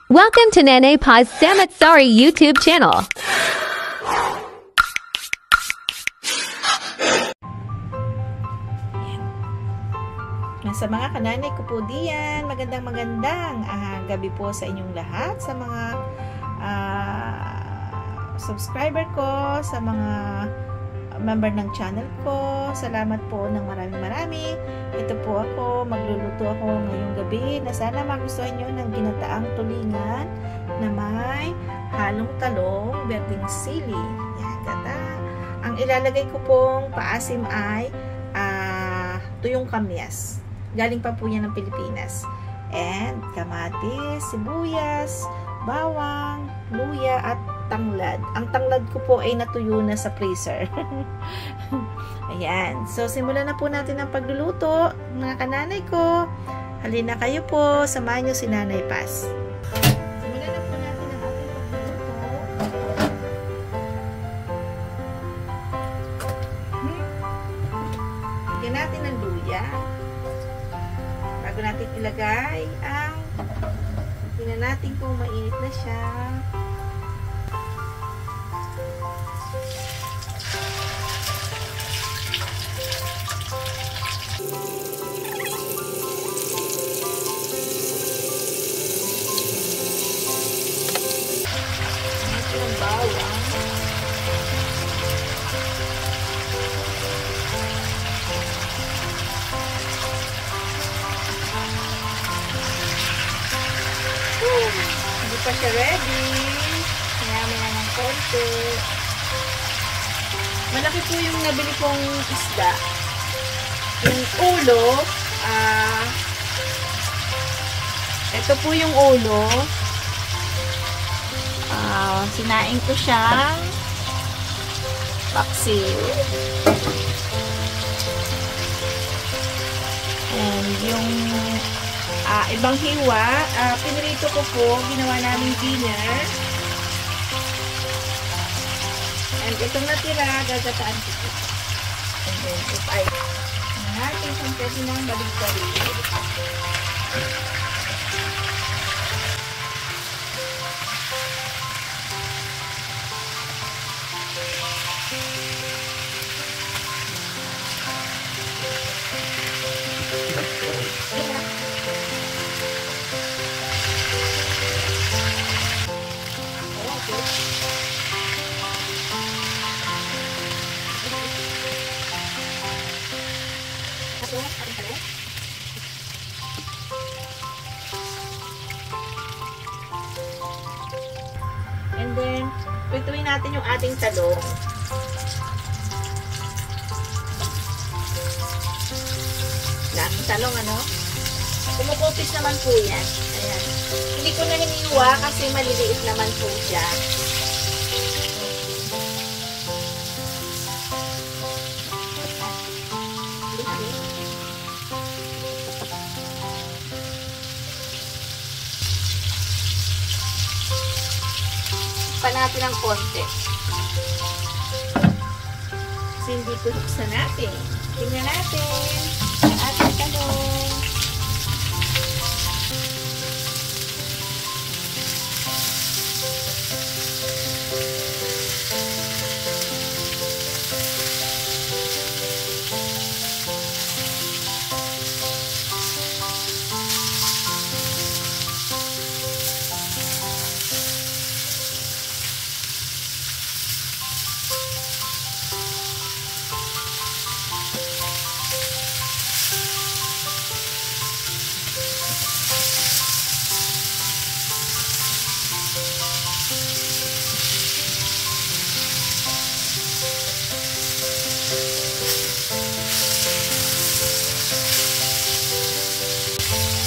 Welcome to Nene Pa's Samat Sari YouTube channel. Sa mga kananay ko po diyan, magandang gabi po sa inyong lahat, sa mga subscriber ko, sa mga member ng channel ko. Salamat po ng marami. Ito po ako, magluluto ako ngayong gabi na sana magustuhan nyo ng ginataang tulingan na may halong talong, berdeng sili. Yan, gata. Ang ilalagay ko pong paasim ay tuyong kamyas. Galing pa po yan ng Pilipinas. And kamatis, sibuyas, bawang, luya, at tanglad. Ang tanglad ko po ay natuyo na sa freezer. Ayan. So, simulan na po natin ang pagluluto. Mga kananay ko, halina kayo po. Samahan nyo si Nanay Paz. Simulan na po natin ang ating pagluluto. Lagyan natin ng luya. Bago natin ilagay ang tingnan natin kung mainit na siya. Natin ang bawang. Hindi pa siya ready. Mayaman na ng konti. Malaki po yung nabili kong isda. Yung ulo, ito po yung ulo. Sinaing ko siyang paksiw. And yung ibang hiwa, pinirito ko po, ginawa namin dinner. And itong natira, gagataan ko po. And then, if I natin kung pwede nang baligtarin. And then, pituin natin yung ating talong. Daming talong, ano? Kumukupis naman po yan. Ayan. Hindi ko na hiniwa kasi maliliit naman po siya. Pa natin ng konti. Kasi hindi ko buksan natin. Tingnan natin ang ating talong.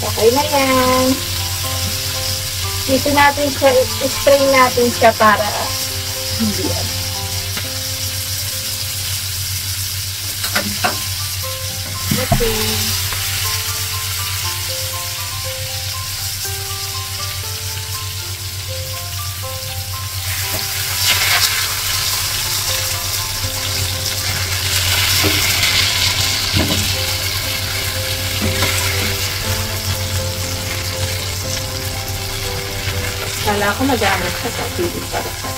Okay na yan. Dito natin siya, i-strain natin siya para hindi yan. Okay. Kala ko magamit siya sa pilit para sa.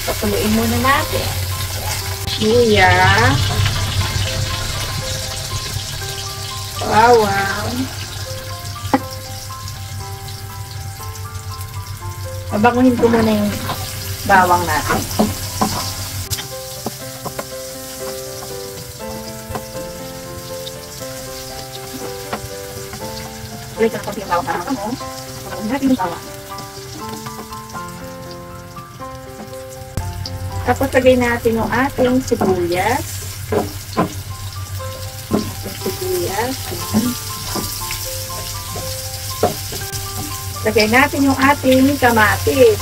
Patuloyin muna natin. Luya. Bawang. Babakuhin ko muna yung bawang natin. Ulit ang konti yung bawang mo. Babakuhin natin yung bawang. Tapos lagay natin yung ating sibuyas. Lagay natin yung ating kamatis.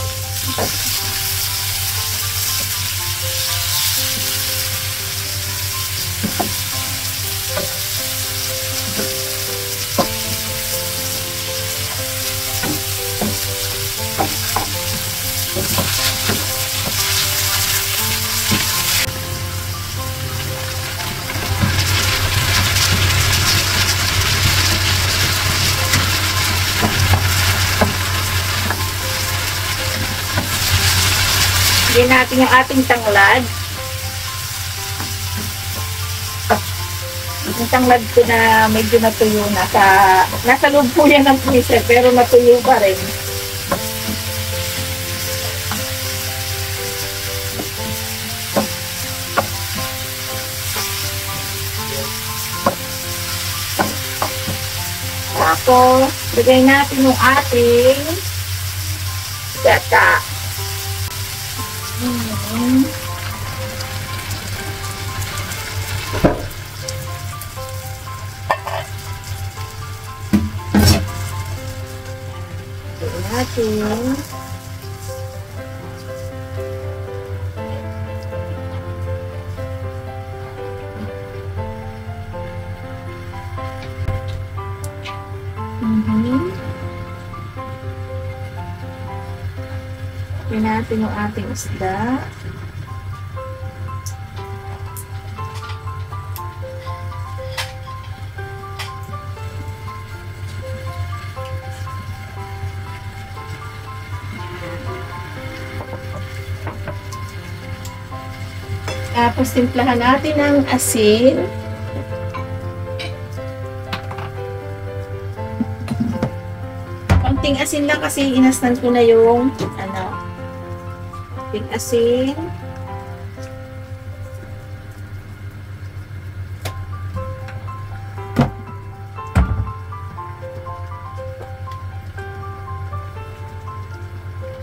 Lagyan natin yung ating tanglad. Yung tanglad ko na medyo natuyo na nasa loob po yan ng freezer pero natuyo pa rin. Tapos, lagay natin yung ating gata. Natin. Lagyan natin yung ating isda. Tapos timplahan natin ng asin. Konting asin lang kasi inastan ko na yung konting asin.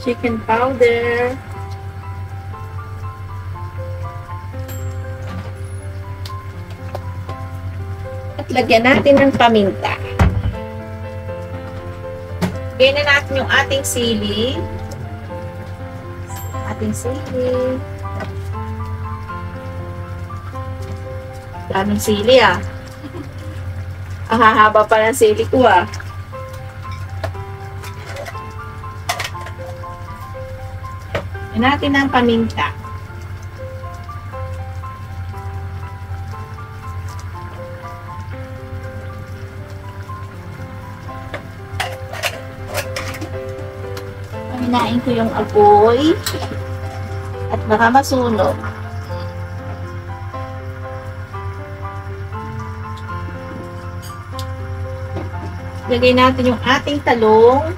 Chicken powder. At lagyan natin ng paminta. Lagyan na natin yung ating sili. Daming sili ah. Ang hahaba pa ng sili ko ah. Lagyan natin ng paminta. Hinain ko yung apoy at baka masunog. Lagay natin yung ating talong.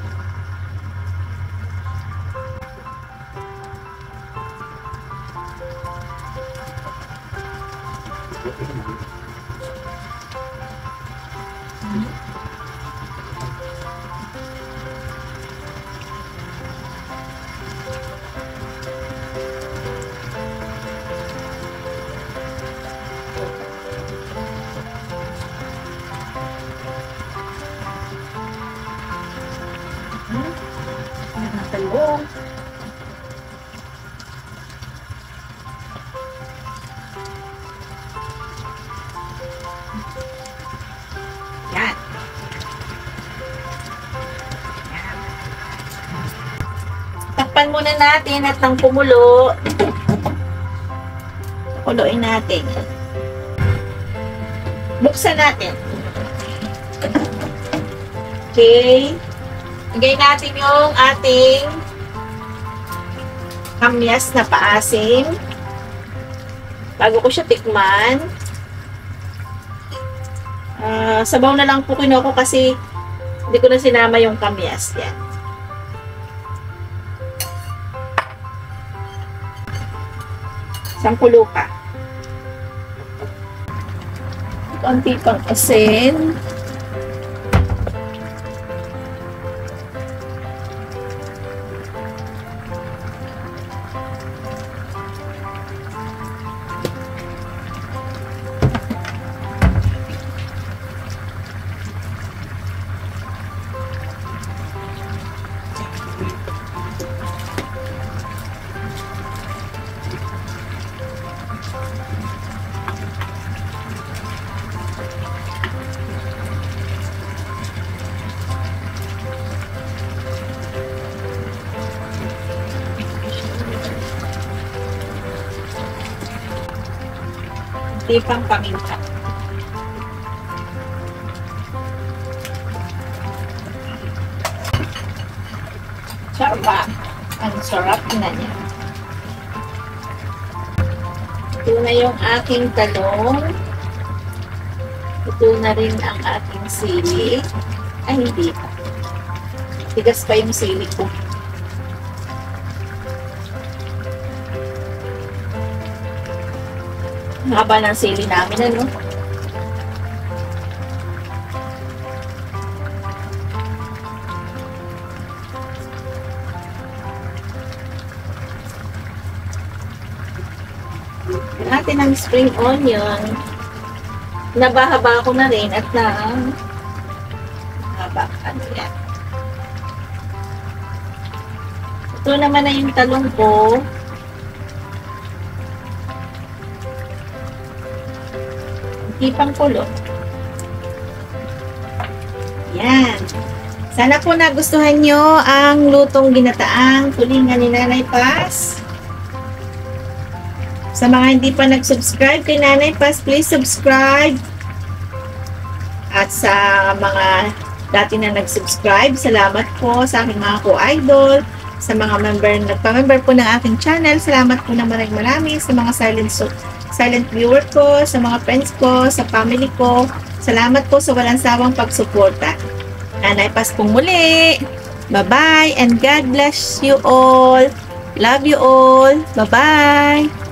Talong. Yan. Takpan muna natin at nang kumulo. Kuluin natin. Buksan natin. Okay. Lagay natin yung ating kamyas na paasim. Bago ko siya tikman. Sabaw na lang po kinuha ko kasi hindi ko na sinama yung kamyas. Yan. Sangkulo pa. Konti pang asin. Tipang paminta. Sarap. Ang sarap na niya. Ito na yung aking talong. Ito na rin ang aking sili. Ay, hindi pa. Tigas pa yung sili ko. Haba ng sili namin, ano? Natin ang spring onion. Nabahaba ko na rin at haba. Ano yan? Ito naman na yung talong ko. Tipang kulo. Yan. Sana po nagustuhan nyo ang lutong ginataang tulingan ni Nanay Paz. Sa mga hindi pa nag-subscribe kay Nanay Paz, please subscribe. At sa mga dati na nag-subscribe, salamat po sa aking mga co-idol. Sa mga nagpa-member po ng aking channel, salamat po na marami. Sa mga silent viewer ko, sa mga friends ko, sa family ko. Salamat po sa walang sawang pagsuporta. Nanay Paz pong muli. Bye-bye and God bless you all. Love you all. Bye-bye.